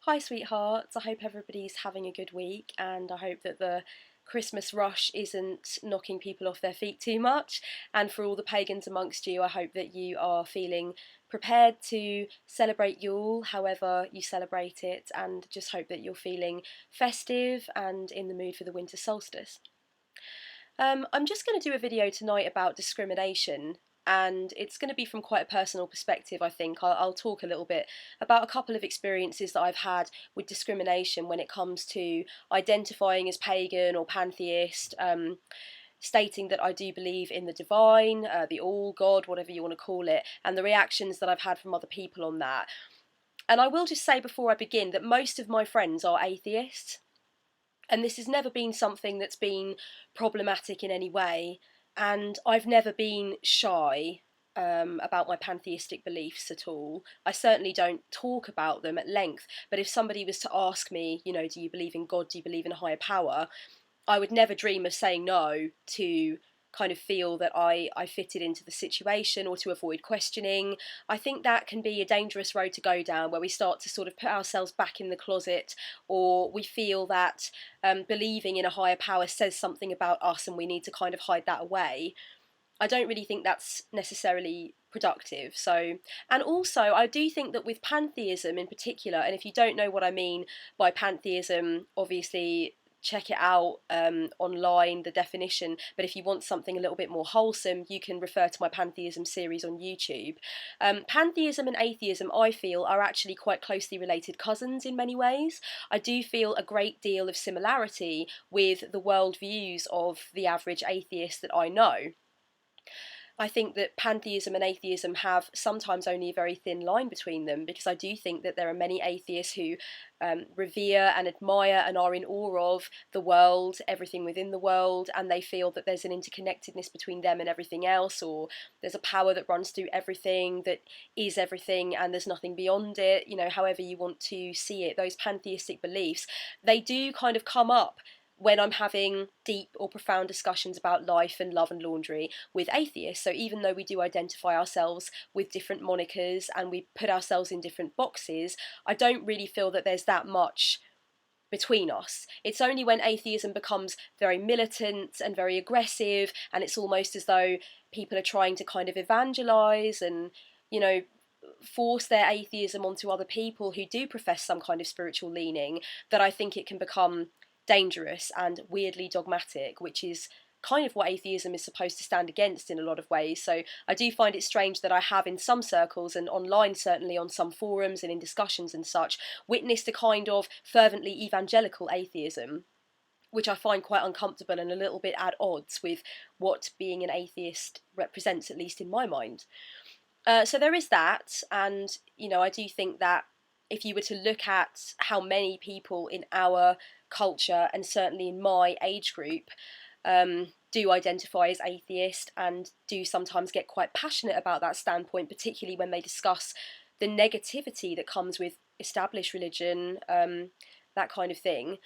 Hi, sweethearts. I hope everybody's having a good week, and I hope that the Christmas rush isn't knocking people off their feet too much. And for all the pagans amongst you, I hope that you are feeling prepared to celebrate Yule, however you celebrate it, and just hope that you're feeling festive and in the mood for the winter solstice. I'm just going to do a video tonight about discrimination, and it's going to be from quite a personal perspective, I think. I'll talk a little bit about a couple of experiences that I've had with discrimination when it comes to identifying as pagan or pantheist, stating that I do believe in the divine, the all, God, whatever you want to call it, and the reactions that I've had from other people on that. And I will just say before I begin that most of my friends are atheists. And this has never been something that's been problematic in any way. And I've never been shy about my pantheistic beliefs at all. I certainly don't talk about them at length. But if somebody was to ask me, do you believe in God? Do you believe in a higher power? I would never dream of saying no to kind of feel that I fitted into the situation or to avoid questioning. I think that can be a dangerous road to go down where we start to sort of put ourselves back in the closet, or we feel that believing in a higher power says something about us and we need to kind of hide that away. I don't really think that's necessarily productive. So, and also I do think that with pantheism in particular, and if you don't know what I mean by pantheism, obviously check it out online, the definition. But if you want something a little bit more wholesome, you can refer to my pantheism series on YouTube. Pantheism and atheism, I feel, are actually quite closely related cousins in many ways. I do feel a great deal of similarity with the worldviews of the average atheist that I know. I think that pantheism and atheism have sometimes only a very thin line between them, because I do think that there are many atheists who revere and admire and are in awe of the world, everything within the world, and they feel that there's an interconnectedness between them and everything else, or there's a power that runs through everything, that is everything, and there's nothing beyond it, however you want to see it. Those pantheistic beliefs, they do kind of come up when I'm having deep or profound discussions about life and love and laundry with atheists. So even though we do identify ourselves with different monikers and we put ourselves in different boxes, I don't really feel that there's that much between us. It's only when atheism becomes very militant and very aggressive, and it's almost as though people are trying to kind of evangelize and, force their atheism onto other people who do profess some kind of spiritual leaning, that I think it can become dangerous and weirdly dogmatic, which is kind of what atheism is supposed to stand against in a lot of ways. So I do find it strange that I have, in some circles and online, certainly on some forums and in discussions and such, witnessed a kind of fervently evangelical atheism, which I find quite uncomfortable and a little bit at odds with what being an atheist represents, at least in my mind. So there is that, and I do think that if you were to look at how many people in our culture, and certainly in my age group, do identify as atheist and do sometimes get quite passionate about that standpoint, particularly when they discuss the negativity that comes with established religion, that kind of thing.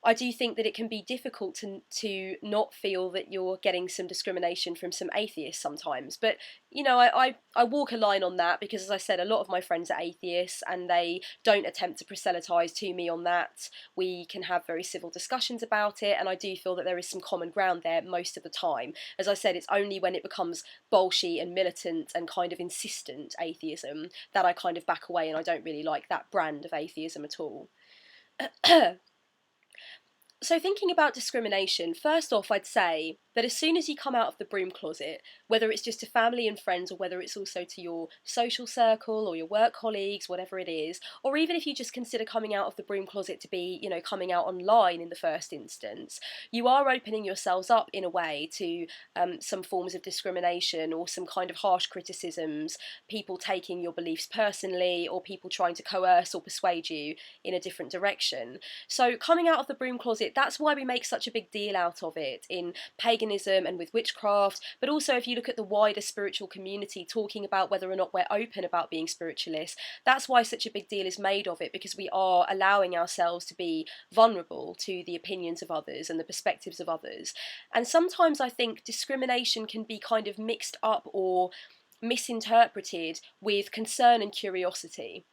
I do think that it can be difficult to not feel that you're getting some discrimination from some atheists sometimes. But, I walk a line on that because, as I said, a lot of my friends are atheists and they don't attempt to proselytise to me on that. We can have very civil discussions about it, and I do feel that there is some common ground there most of the time. As I said, it's only when it becomes bolshy and militant and kind of insistent atheism that I kind of back away, and I don't really like that brand of atheism at all. So thinking about discrimination, first off, I'd say that as soon as you come out of the broom closet, whether it's just to family and friends or whether it's also to your social circle or your work colleagues, whatever it is, or even if you just consider coming out of the broom closet to be, coming out online in the first instance, you are opening yourselves up in a way to some forms of discrimination or some kind of harsh criticisms, people taking your beliefs personally, or people trying to coerce or persuade you in a different direction. So coming out of the broom closet, that's why we make such a big deal out of it in paganism and with witchcraft, but also if you look at the wider spiritual community talking about whether or not we're open about being spiritualists, that's why such a big deal is made of it, because we are allowing ourselves to be vulnerable to the opinions of others and the perspectives of others. And sometimes I think discrimination can be kind of mixed up or misinterpreted with concern and curiosity.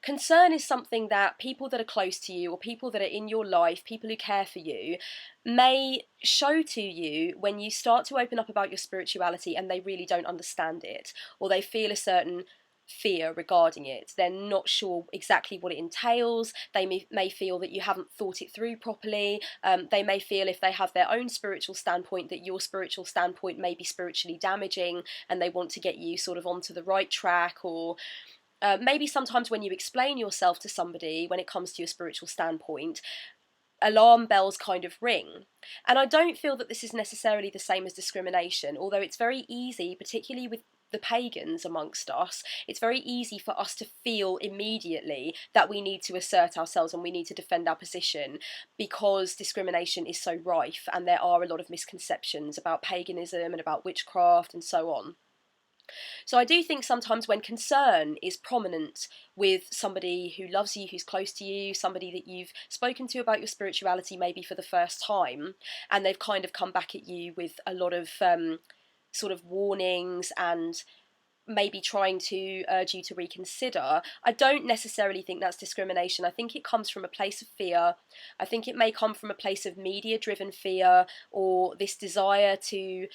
Concern is something that people that are close to you or people that are in your life, people who care for you, may show to you when you start to open up about your spirituality and they really don't understand it, or they feel a certain fear regarding it. They're not sure exactly what it entails. They may feel that you haven't thought it through properly. They may feel, if they have their own spiritual standpoint, that your spiritual standpoint may be spiritually damaging, and they want to get you sort of onto the right track. Or maybe sometimes when you explain yourself to somebody when it comes to your spiritual standpoint, alarm bells kind of ring. And I don't feel that this is necessarily the same as discrimination, although it's very easy, particularly with the pagans amongst us, it's very easy for us to feel immediately that we need to assert ourselves and we need to defend our position, because discrimination is so rife and there are a lot of misconceptions about paganism and about witchcraft and so on. So I do think sometimes when concern is prominent with somebody who loves you, who's close to you, somebody that you've spoken to about your spirituality maybe for the first time, and they've kind of come back at you with a lot of sort of warnings and maybe trying to urge you to reconsider, I don't necessarily think that's discrimination. I think it comes from a place of fear. I think it may come from a place of media-driven fear, or this desire to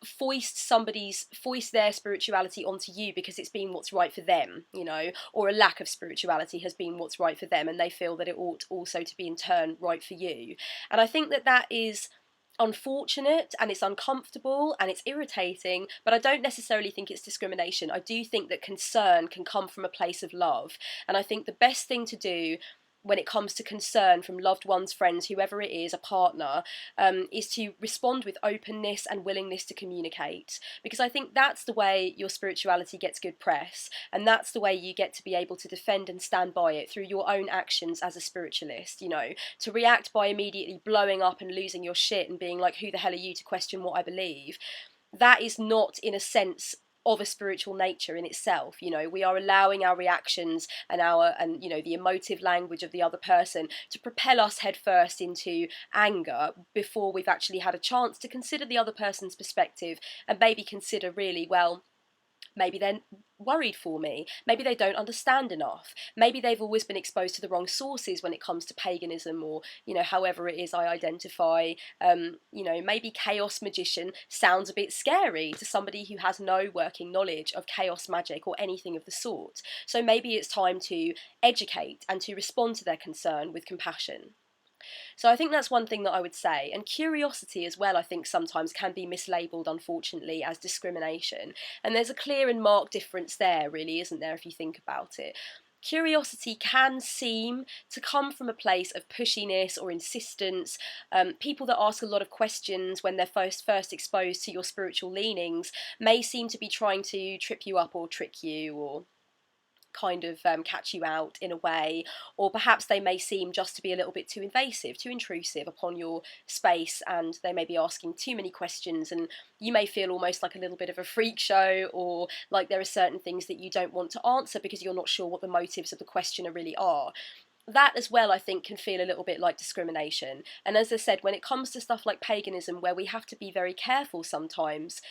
foist their spirituality onto you because it's been what's right for them, you know, or a lack of spirituality has been what's right for them, and they feel that it ought also to be in turn right for you. And I think that that is unfortunate, and it's uncomfortable, and it's irritating, but I don't necessarily think it's discrimination. I do think that concern can come from a place of love, and I think the best thing to do when it comes to concern from loved ones, friends, whoever it is, a partner, is to respond with openness and willingness to communicate. Because I think that's the way your spirituality gets good press, and that's the way you get to be able to defend and stand by it through your own actions as a spiritualist, you know. To react by immediately blowing up and losing your shit and being like, who the hell are you to question what I believe? That is not, in a sense, of a spiritual nature in itself. You know, we are allowing our reactions and you know, the emotive language of the other person to propel us headfirst into anger before we've actually had a chance to consider the other person's perspective and maybe consider, really, well, maybe they're worried for me, maybe they don't understand enough, maybe they've always been exposed to the wrong sources when it comes to paganism, or, you know, however it is I identify. You know, maybe chaos magician sounds a bit scary to somebody who has no working knowledge of chaos magic or anything of the sort. So maybe it's time to educate and to respond to their concern with compassion. So I think that's one thing that I would say. And curiosity as well, I think sometimes can be mislabelled, unfortunately, as discrimination. And there's a clear and marked difference there, really, isn't there, if you think about it? Curiosity can seem to come from a place of pushiness or insistence. People that ask a lot of questions when they're first exposed to your spiritual leanings may seem to be trying to trip you up or trick you, or kind of catch you out in a way, or perhaps they may seem just to be a little bit too invasive, too intrusive upon your space, and they may be asking too many questions, and you may feel almost like a little bit of a freak show, or like there are certain things that you don't want to answer because you're not sure what the motives of the questioner really are. That as well, I think, can feel a little bit like discrimination. And as I said, when it comes to stuff like paganism, where we have to be very careful sometimes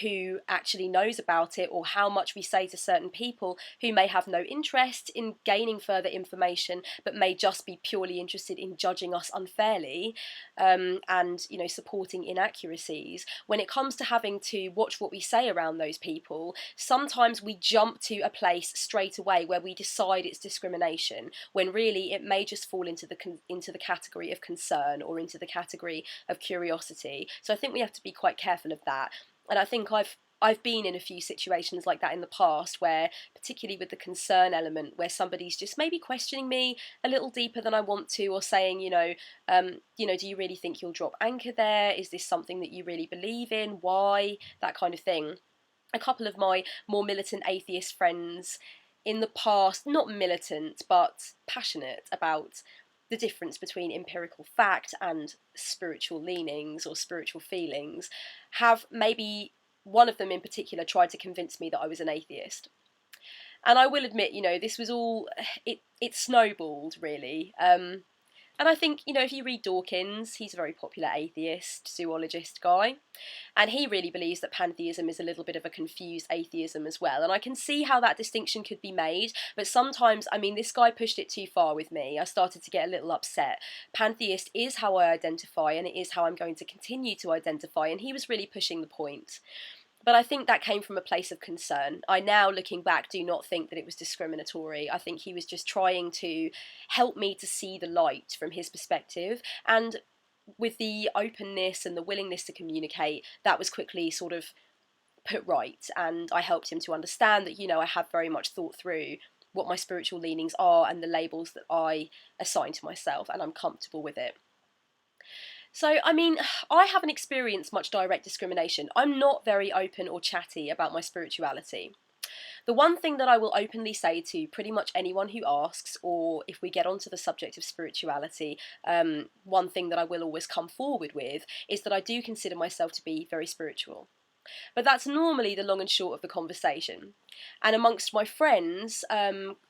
who actually knows about it, or how much we say to certain people who may have no interest in gaining further information, but may just be purely interested in judging us unfairly, and, you know, supporting inaccuracies. When it comes to having to watch what we say around those people, sometimes we jump to a place straight away where we decide it's discrimination, when really it may just fall into the category of concern, or into the category of curiosity. So I think we have to be quite careful of that. And I think I've been in a few situations like that in the past, where, particularly with the concern element, where somebody's just maybe questioning me a little deeper than I want to, or saying, you know, do you really think you'll drop anchor there? Is this something that you really believe in? Why? That kind of thing. A couple of my more militant atheist friends in the past, not militant, but passionate about the difference between empirical fact and spiritual leanings or spiritual feelings, have, maybe one of them in particular, tried to convince me that I was an atheist. And I will admit, you know, this was all, it snowballed, really. And I think, you know, if you read Dawkins, he's a very popular atheist, zoologist guy, and he really believes that pantheism is a little bit of a confused atheism as well. And I can see how that distinction could be made, but sometimes, I mean, this guy pushed it too far with me. I started to get a little upset. Pantheist is how I identify, and it is how I'm going to continue to identify, and he was really pushing the point. But I think that came from a place of concern. I now, looking back, do not think that it was discriminatory. I think he was just trying to help me to see the light from his perspective. And with the openness and the willingness to communicate, that was quickly sort of put right. And I helped him to understand that, you know, I have very much thought through what my spiritual leanings are and the labels that I assign to myself, and I'm comfortable with it. So, I mean, I haven't experienced much direct discrimination. I'm not very open or chatty about my spirituality. The one thing that I will openly say to pretty much anyone who asks, or if we get onto the subject of spirituality, one thing that I will always come forward with is that I do consider myself to be very spiritual. But that's normally the long and short of the conversation. And amongst my friends,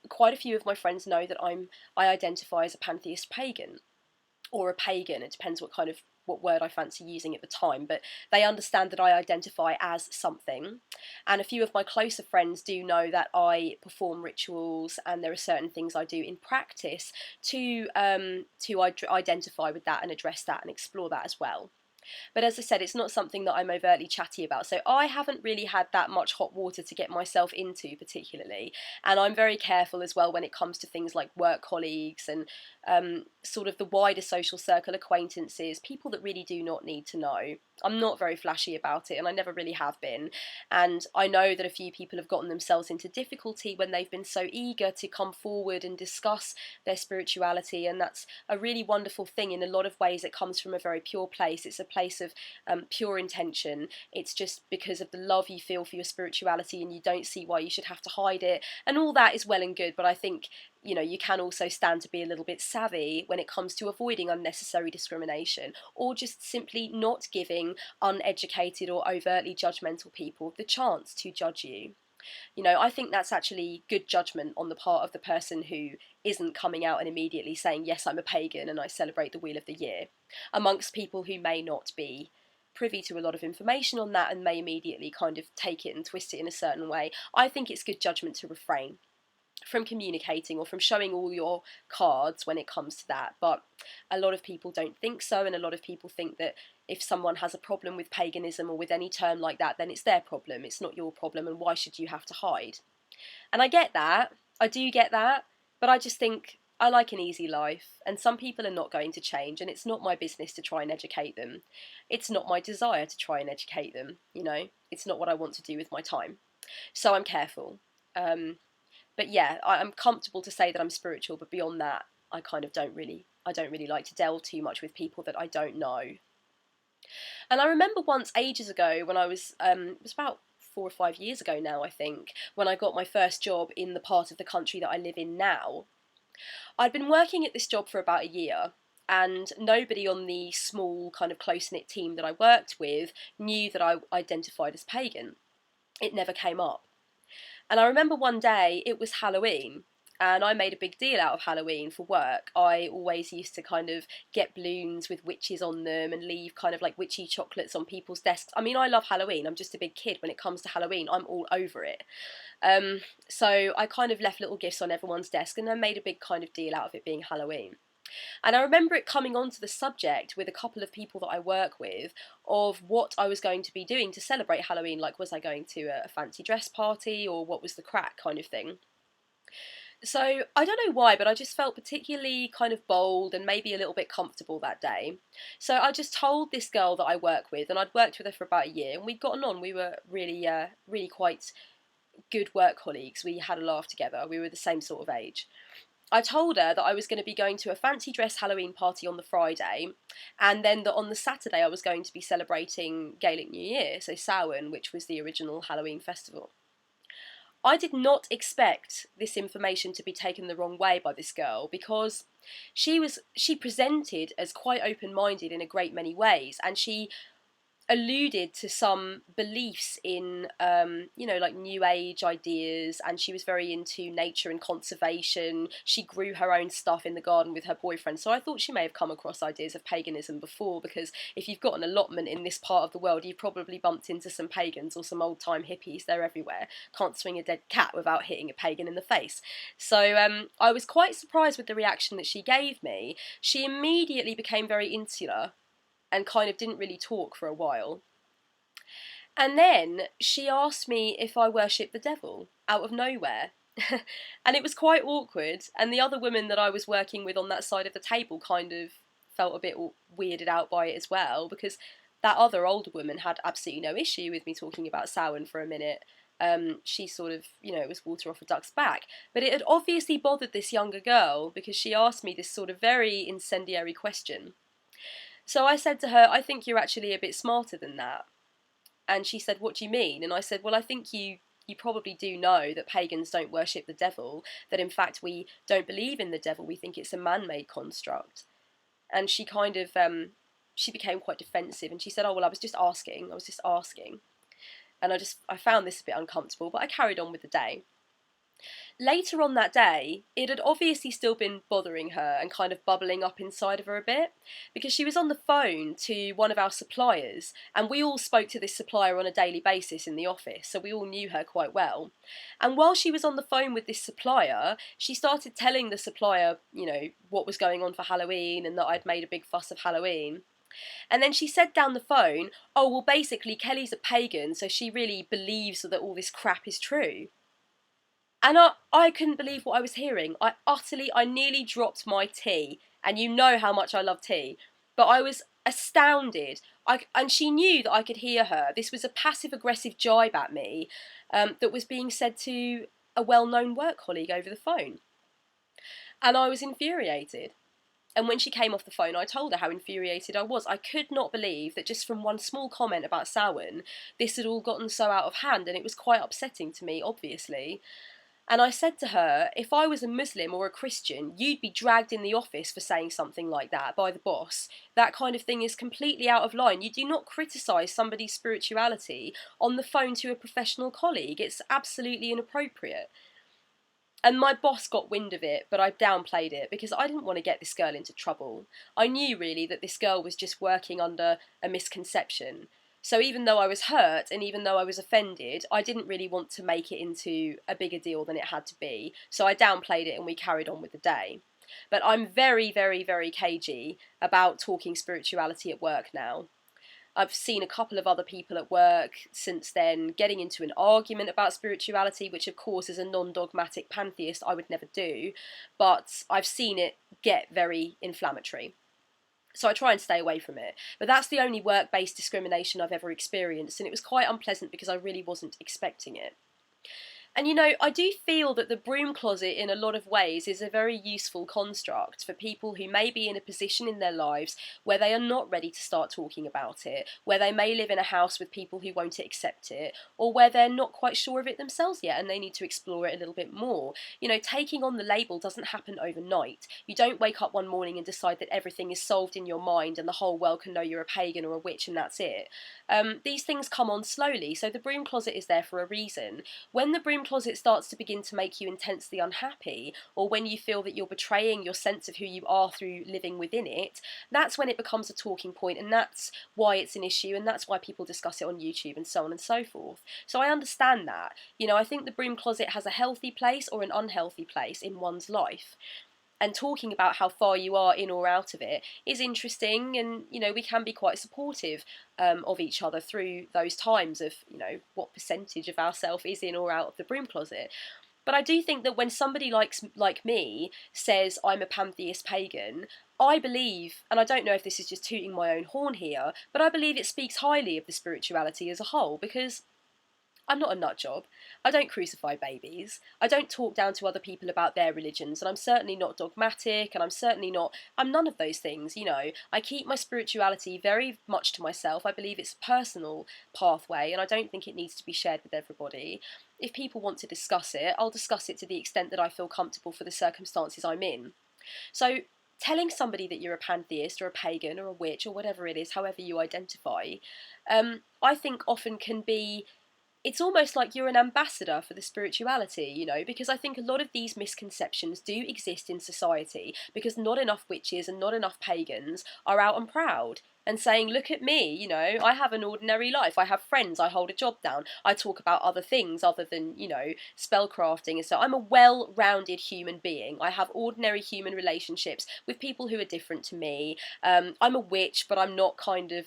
quite a few of my friends know that I identify as a pantheist pagan, or a pagan. It depends what word I fancy using at the time, but they understand that I identify as something. And a few of my closer friends do know that I perform rituals, and there are certain things I do in practice to identify with that and address that and explore that as well. But as I said, it's not something that I'm overtly chatty about. So I haven't really had that much hot water to get myself into particularly. And I'm very careful as well when it comes to things like work colleagues and sort of the wider social circle acquaintances, people that really do not need to know. I'm not very flashy about it, and I never really have been. And I know that a few people have gotten themselves into difficulty when they've been so eager to come forward and discuss their spirituality, and that's a really wonderful thing. In a lot of ways, it comes from a very pure place. It's a place of pure intention. It's just because of the love you feel for your spirituality, and you don't see why you should have to hide it. And all that is well and good, but I think, you know, you can also stand to be a little bit savvy when it comes to avoiding unnecessary discrimination, or just simply not giving uneducated or overtly judgmental people the chance to judge you. You know, I think that's actually good judgment on the part of the person who isn't coming out and immediately saying, yes, I'm a pagan and I celebrate the Wheel of the Year, amongst people who may not be privy to a lot of information on that and may immediately kind of take it and twist it in a certain way. I think it's good judgment to refrain from communicating or from showing all your cards when it comes to that. But a lot of people don't think so, and a lot of people think that if someone has a problem with paganism or with any term like that, then it's their problem, it's not your problem, and why should you have to hide? And I get that, I do get that, but I just think I like an easy life, and some people are not going to change, and it's not my business to try and educate them. It's not my desire to try and educate them, you know, it's not what I want to do with my time. So I'm careful. But yeah, I'm comfortable to say that I'm spiritual, but beyond that, I don't really like to delve too much with people that I don't know. And I remember once ages ago when I was, it was about 4 or 5 years ago now, I think, when I got my first job in the part of the country that I live in now. I'd been working at this job for about a year, and nobody on the small kind of close-knit team that I worked with knew that I identified as pagan. It never came up. And I remember one day, it was Halloween, and I made a big deal out of Halloween for work. I always used to kind of get balloons with witches on them and leave kind of like witchy chocolates on people's desks. I mean, I love Halloween. I'm just a big kid. When it comes to Halloween, I'm all over it. So I kind of left little gifts on everyone's desk, and I made a big kind of deal out of it being Halloween. And I remember it coming onto the subject with a couple of people that I work with of what I was going to be doing to celebrate Halloween. Like, was I going to a fancy dress party, or what was the crack kind of thing? So I don't know why, but I just felt particularly kind of bold and maybe a little bit comfortable that day. So I just told this girl that I work with, and I'd worked with her for about a year, and we'd gotten on. We were really quite good work colleagues. We had a laugh together. We were the same sort of age. I told her that I was going to be going to a fancy dress Halloween party on the Friday, and then that on the Saturday I was going to be celebrating Gaelic New Year, so Samhain, which was the original Halloween festival. I did not expect this information to be taken the wrong way by this girl, because she presented as quite open-minded in a great many ways, and she alluded to some beliefs in, like New Age ideas, and she was very into nature and conservation. She grew her own stuff in the garden with her boyfriend, so I thought she may have come across ideas of paganism before, because if you've got an allotment in this part of the world, you've probably bumped into some pagans or some old-time hippies. They're everywhere. Can't swing a dead cat without hitting a pagan in the face. So I was quite surprised with the reaction that she gave me. She immediately became very insular and kind of didn't really talk for a while. And then she asked me if I worship the devil out of nowhere. And it was quite awkward, and the other woman that I was working with on that side of the table kind of felt a bit weirded out by it as well, because that other older woman had absolutely no issue with me talking about Samhain for a minute. She sort of, it was water off a duck's back. But it had obviously bothered this younger girl, because she asked me this sort of very incendiary question. So I said to her, I think you're actually a bit smarter than that. And she said, what do you mean? And I said, well, I think you probably do know that pagans don't worship the devil, that in fact we don't believe in the devil, we think it's a man-made construct. And she kind of, she became quite defensive, and she said, oh, well, I was just asking. And I found this a bit uncomfortable, but I carried on with the day. Later on that day, it had obviously still been bothering her and kind of bubbling up inside of her a bit, because she was on the phone to one of our suppliers, and we all spoke to this supplier on a daily basis in the office, so we all knew her quite well. And while she was on the phone with this supplier, she started telling the supplier, what was going on for Halloween, and that I'd made a big fuss of Halloween. And then she said down the phone, oh, well, basically Kelly's a pagan, so she really believes that all this crap is true. And I couldn't believe what I was hearing. I nearly dropped my tea. And you know how much I love tea. But I was astounded. And she knew that I could hear her. This was a passive-aggressive jibe at me that was being said to a well-known work colleague over the phone. And I was infuriated. And when she came off the phone, I told her how infuriated I was. I could not believe that just from one small comment about Samhain, this had all gotten so out of hand, and it was quite upsetting to me, obviously. And I said to her, if I was a Muslim or a Christian, you'd be dragged in the office for saying something like that by the boss. That kind of thing is completely out of line. You do not criticise somebody's spirituality on the phone to a professional colleague. It's absolutely inappropriate. And my boss got wind of it, but I downplayed it because I didn't want to get this girl into trouble. I knew really that this girl was just working under a misconception. So even though I was hurt and even though I was offended, I didn't really want to make it into a bigger deal than it had to be. So I downplayed it and we carried on with the day. But I'm very, very, very cagey about talking spirituality at work now. I've seen a couple of other people at work since then getting into an argument about spirituality, which of course as a non-dogmatic pantheist I would never do, but I've seen it get very inflammatory. So I try and stay away from it. But that's the only work-based discrimination I've ever experienced, and it was quite unpleasant because I really wasn't expecting it. And I do feel that the broom closet in a lot of ways is a very useful construct for people who may be in a position in their lives where they are not ready to start talking about it, where they may live in a house with people who won't accept it, or where they're not quite sure of it themselves yet and they need to explore it a little bit more. Taking on the label doesn't happen overnight. You don't wake up one morning and decide that everything is solved in your mind and the whole world can know you're a pagan or a witch and that's it. These things come on slowly, so the broom closet is there for a reason. When the broom closet starts to begin to make you intensely unhappy, or when you feel that you're betraying your sense of who you are through living within it, that's when it becomes a talking point, and that's why it's an issue, and that's why people discuss it on YouTube and so on and so forth. So I understand that. I think the broom closet has a healthy place or an unhealthy place in one's life. And talking about how far you are in or out of it is interesting, and we can be quite supportive of each other through those times of what percentage of ourself is in or out of the broom closet. But I do think that when somebody like me says I'm a pantheist pagan, I believe, and I don't know if this is just tooting my own horn here, but I believe it speaks highly of the spirituality as a whole, because I'm not a nutjob. I don't crucify babies. I don't talk down to other people about their religions, and I'm certainly not dogmatic, and I'm none of those things, I keep my spirituality very much to myself. I believe it's a personal pathway, and I don't think it needs to be shared with everybody. If people want to discuss it, I'll discuss it to the extent that I feel comfortable for the circumstances I'm in. So telling somebody that you're a pantheist or a pagan or a witch or whatever it is, however you identify, I think often can be, it's almost like you're an ambassador for the spirituality, you know, because I think a lot of these misconceptions do exist in society because not enough witches and not enough pagans are out and proud and saying, look at me, you know, I have an ordinary life, I have friends, I hold a job down, I talk about other things other than, you know, spellcrafting, and so I'm a well-rounded human being. I have ordinary human relationships with people who are different to me. I'm a witch, but I'm not kind of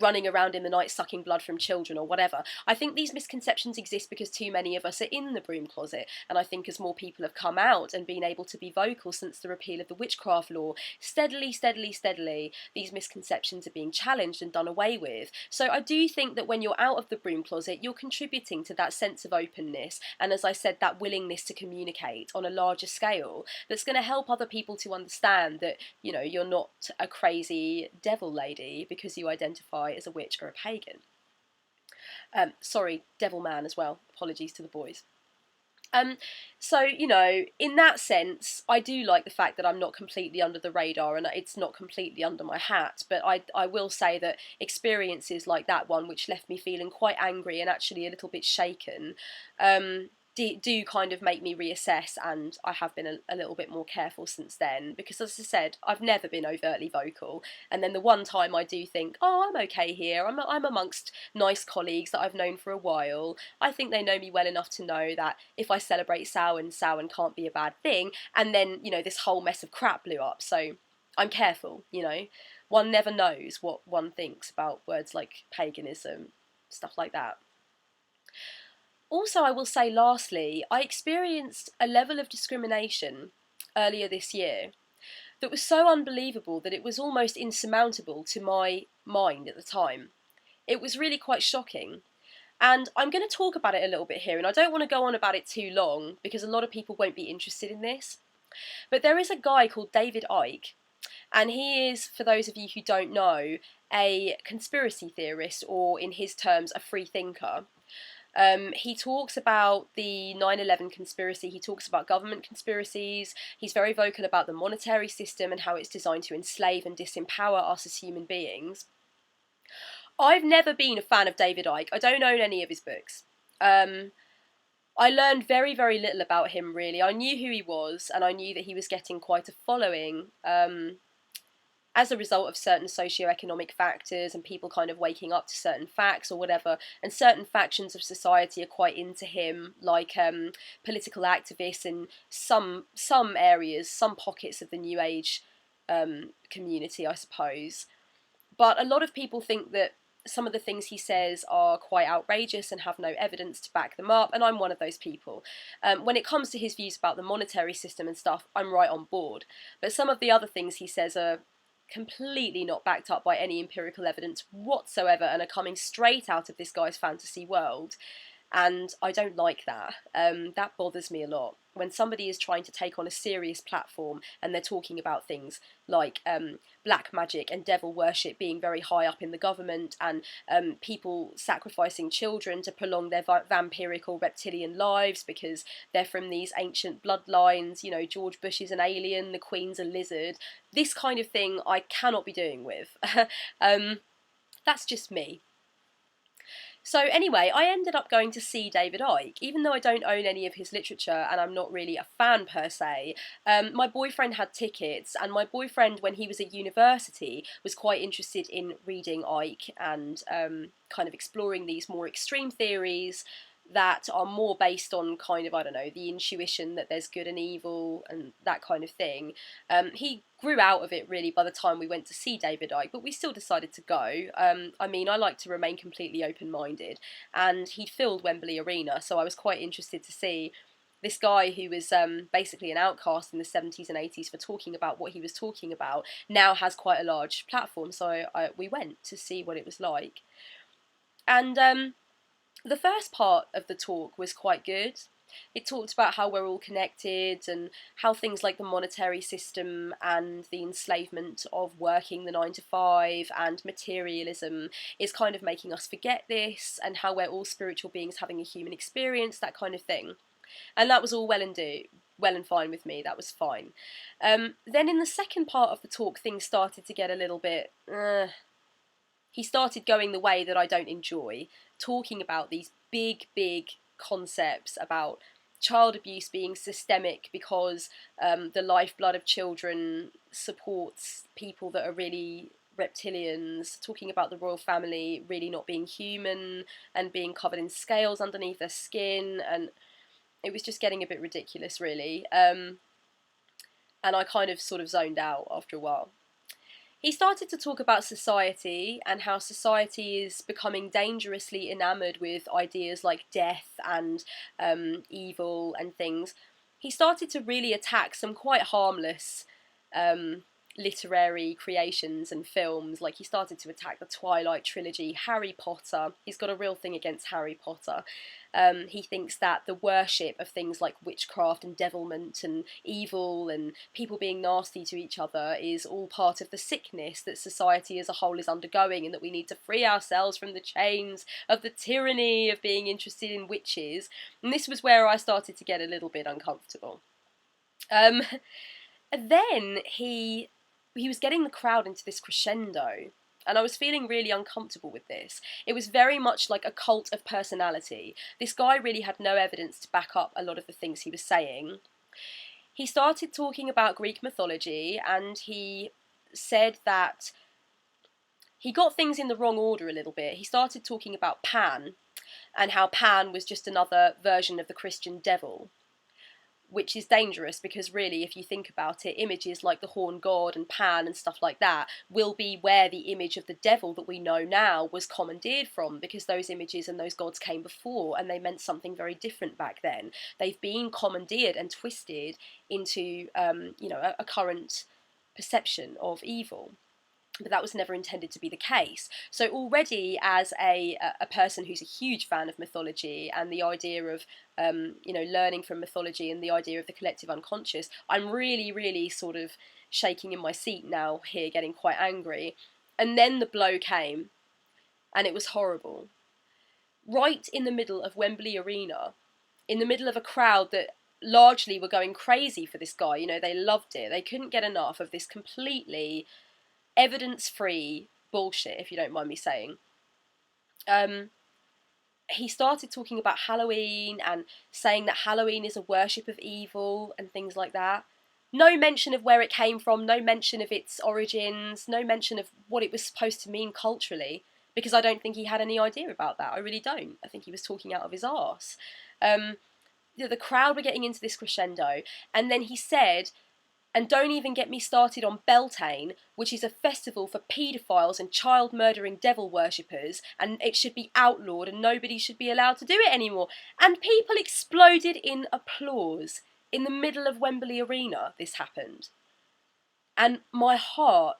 running around in the night sucking blood from children or whatever. I think these misconceptions exist because too many of us are in the broom closet, and I think as more people have come out and been able to be vocal since the repeal of the witchcraft law, steadily, these misconceptions are being challenged and done away with. So I do think that when you're out of the broom closet, you're contributing to that sense of openness, and as I said, that willingness to communicate on a larger scale that's going to help other people to understand that, you know, you're not a crazy devil lady because you identify as a witch or a pagan. Sorry, devil man as well. Apologies to the boys. So, you know, in that sense, I do like the fact that I'm not completely under the radar and it's not completely under my hat, but I will say that experiences like that one, which left me feeling quite angry and actually a little bit shaken, do kind of make me reassess, and I have been a little bit more careful since then, because as I said, I've never been overtly vocal, and then the one time I do think, oh, I'm okay here, I'm amongst nice colleagues that I've known for a while, I think they know me well enough to know that if I celebrate Samhain can't be a bad thing, and then, you know, this whole mess of crap blew up, so I'm careful, you know, one never knows what one thinks about words like paganism, stuff like that. Also, I will say lastly, I experienced a level of discrimination earlier this year that was so unbelievable that it was almost insurmountable to my mind at the time. It was really quite shocking. And I'm going to talk about it a little bit here, and I don't want to go on about it too long because a lot of people won't be interested in this. But there is a guy called David Icke, and he is, for those of you who don't know, a conspiracy theorist, or in his terms, a free thinker. He talks about the 9/11 conspiracy, he talks about government conspiracies, he's very vocal about the monetary system and how it's designed to enslave and disempower us as human beings. I've never been a fan of David Icke. I don't own any of his books. I learned very, very little about him, really. I knew who he was, and I knew that he was getting quite a following as a result of certain socio-economic factors and people kind of waking up to certain facts or whatever, and certain factions of society are quite into him, like political activists in some areas, some pockets of the New Age community, I suppose. But a lot of people think that some of the things he says are quite outrageous and have no evidence to back them up, and I'm one of those people. When it comes to his views about the monetary system and stuff, I'm right on board. But some of the other things he says are completely not backed up by any empirical evidence whatsoever and are coming straight out of this guy's fantasy world. And I don't like that. That bothers me a lot. When somebody is trying to take on a serious platform and they're talking about things like black magic and devil worship being very high up in the government, and people sacrificing children to prolong their vampiric or reptilian lives because they're from these ancient bloodlines, you know, George Bush is an alien, the Queen's a lizard, this kind of thing I cannot be doing with. That's just me. So anyway, I ended up going to see David Icke, even though I don't own any of his literature and I'm not really a fan per se. My boyfriend had tickets, and my boyfriend, when he was at university, was quite interested in reading Icke and kind of exploring these more extreme theories that are more based on kind of, I don't know, the intuition that there's good and evil and that kind of thing. He grew out of it really by the time we went to see David Icke, but we still decided to go. I mean, I like to remain completely open-minded, and he'd filled Wembley Arena, so I was quite interested to see this guy who was basically an outcast in the 70s and 80s for talking about what he was talking about, now has quite a large platform, so we went to see what it was like. And the first part of the talk was quite good. It talked about how we're all connected and how things like the monetary system and the enslavement of working the 9 to 5 and materialism is kind of making us forget this, and how we're all spiritual beings having a human experience, that kind of thing. And that was all well and well and fine with me. That was fine. Then in the second part of the talk, things started to get a little bit... he started going the way that I don't enjoy, talking about these big, big concepts about child abuse being systemic because the lifeblood of children supports people that are really reptilians, talking about the royal family really not being human and being covered in scales underneath their skin, and it was just getting a bit ridiculous, really. And I kind of sort of zoned out after a while. He started to talk about society and how society is becoming dangerously enamoured with ideas like death and evil and things. He started to really attack some quite harmless literary creations and films. Like, he started to attack the Twilight trilogy, Harry Potter. He's got a real thing against Harry Potter. He thinks that the worship of things like witchcraft and devilment and evil and people being nasty to each other is all part of the sickness that society as a whole is undergoing, and that we need to free ourselves from the chains of the tyranny of being interested in witches. And this was where I started to get a little bit uncomfortable. Then he was getting the crowd into this crescendo, and I was feeling really uncomfortable with this. It was very much like a cult of personality. This guy really had no evidence to back up a lot of the things he was saying. He started talking about Greek mythology, and he said that he got things in the wrong order a little bit. He started talking about Pan, and how Pan was just another version of the Christian devil, which is dangerous because really, if you think about it, images like the horn god and Pan and stuff like that will be where the image of the devil that we know now was commandeered from, because those images and those gods came before and they meant something very different back then. They've been commandeered and twisted into a current perception of evil. But that was never intended to be the case. So already, as a person who's a huge fan of mythology and the idea of learning from mythology and the idea of the collective unconscious, I'm really, really sort of shaking in my seat now here, getting quite angry. And then the blow came, and it was horrible. Right in the middle of Wembley Arena, in the middle of a crowd that largely were going crazy for this guy. You know, they loved it. They couldn't get enough of this completely evidence-free bullshit, if you don't mind me saying. He started talking about Halloween and saying that Halloween is a worship of evil and things like that. No mention of where it came from, no mention of its origins, no mention of what it was supposed to mean culturally, because I don't think he had any idea about that. I really don't. I think he was talking out of his arse. The crowd were getting into this crescendo, and then he said, and don't even get me started on Beltane, which is a festival for paedophiles and child-murdering devil worshippers, and it should be outlawed and nobody should be allowed to do it anymore. And people exploded in applause. In the middle of Wembley Arena, this happened. And my heart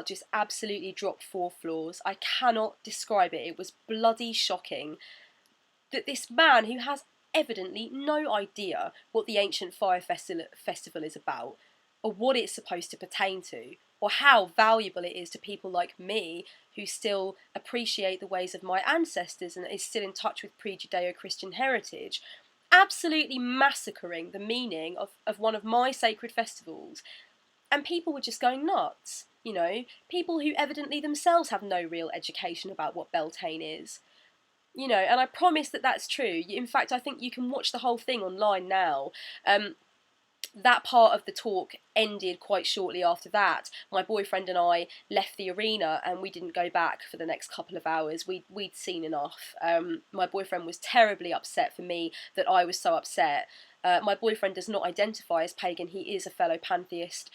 just absolutely dropped 4 floors. I cannot describe it. It was bloody shocking that this man, who has evidently no idea what the ancient fire festival is about, or what it's supposed to pertain to, or how valuable it is to people like me who still appreciate the ways of my ancestors and is still in touch with pre-Judeo-Christian heritage, absolutely massacring the meaning of one of my sacred festivals. And people were just going nuts, you know, people who evidently themselves have no real education about what Beltane is. You know, and I promise that that's true. In fact, I think you can watch the whole thing online now. That part of the talk ended quite shortly after that. My boyfriend and I left the arena and we didn't go back for the next couple of hours. We'd seen enough. My boyfriend was terribly upset for me that I was so upset. My boyfriend does not identify as pagan. He is a fellow pantheist.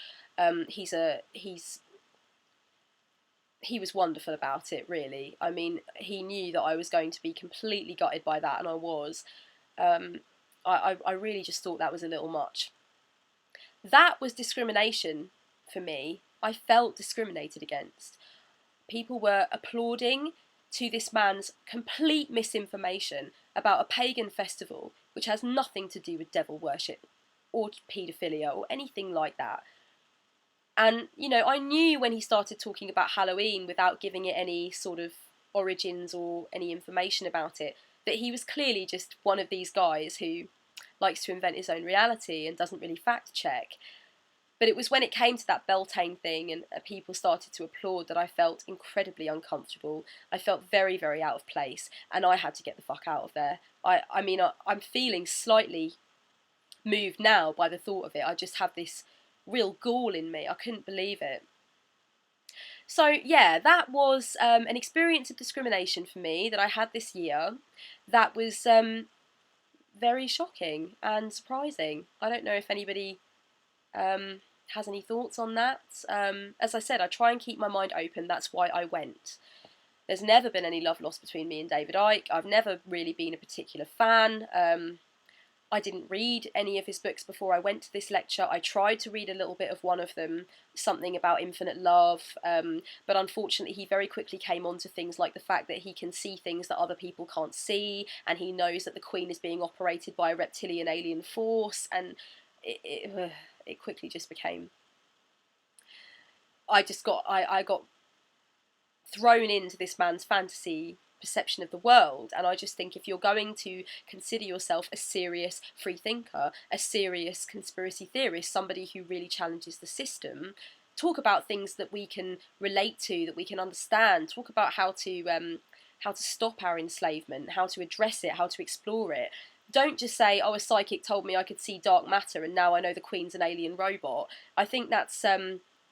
He was wonderful about it, really. I mean, he knew that I was going to be completely gutted by that, and I was. I really just thought that was a little much. That was discrimination for me. I felt discriminated against. People were applauding to this man's complete misinformation about a pagan festival which has nothing to do with devil worship or paedophilia or anything like that. And, you know, I knew when he started talking about Halloween without giving it any sort of origins or any information about it, that he was clearly just one of these guys who likes to invent his own reality and doesn't really fact check. But it was when it came to that Beltane thing and people started to applaud that I felt incredibly uncomfortable. I felt very, very out of place, and I had to get the fuck out of there. I'm feeling slightly moved now by the thought of it. I just have this real gall in me. I couldn't believe it. So yeah, that was an experience of discrimination for me that I had this year. That was very shocking and surprising. I don't know if anybody has any thoughts on that. As I said, I try and keep my mind open. That's why I went. There's never been any love lost between me and David Icke. I've never really been a particular fan. I didn't read any of his books before I went to this lecture. I tried to read a little bit of one of them, something about infinite love, but unfortunately he very quickly came on to things like the fact that he can see things that other people can't see, and he knows that the Queen is being operated by a reptilian alien force, and it quickly just became... I got thrown into this man's fantasy perception of the world, and I just think if you're going to consider yourself a serious free thinker, a serious conspiracy theorist, somebody who really challenges the system, talk about things that we can relate to, that we can understand, talk about how to stop our enslavement, how to address it, how to explore it. Don't just say, oh, a psychic told me I could see dark matter and now I know the Queen's an alien robot. I think that's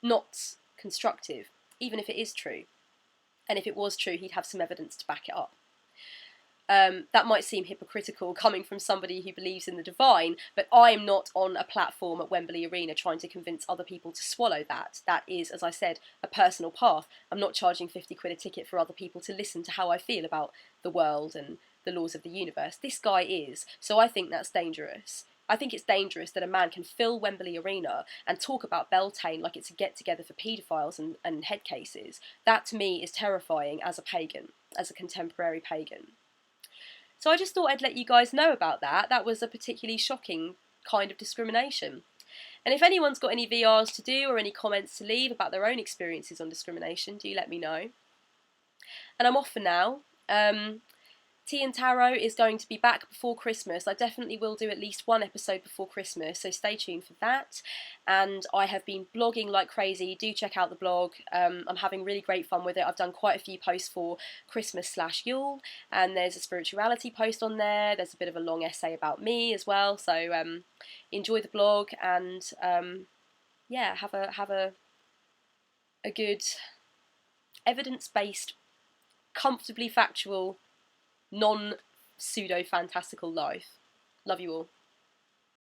not constructive, even if it is true. And if it was true, he'd have some evidence to back it up. That might seem hypocritical coming from somebody who believes in the divine, but I'm not on a platform at Wembley Arena trying to convince other people to swallow that. That is, as I said, a personal path. I'm not charging 50 quid a ticket for other people to listen to how I feel about the world and the laws of the universe. This guy is, so I think that's dangerous. I think it's dangerous that a man can fill Wembley Arena and talk about Beltane like it's a get-together for paedophiles and head cases. That, to me, is terrifying as a pagan, as a contemporary pagan. So I just thought I'd let you guys know about that. That was a particularly shocking kind of discrimination. And if anyone's got any VRs to do or any comments to leave about their own experiences on discrimination, do let me know. And I'm off for now. Tea and Tarot is going to be back before Christmas. I definitely will do at least one episode before Christmas, so stay tuned for that. And I have been blogging like crazy. Do check out the blog. I'm having really great fun with it. I've done quite a few posts for Christmas/Yule, and there's a spirituality post on there. There's a bit of a long essay about me as well. So enjoy the blog, and yeah, have a good evidence-based, comfortably factual, non-pseudo-fantastical life. Love you all.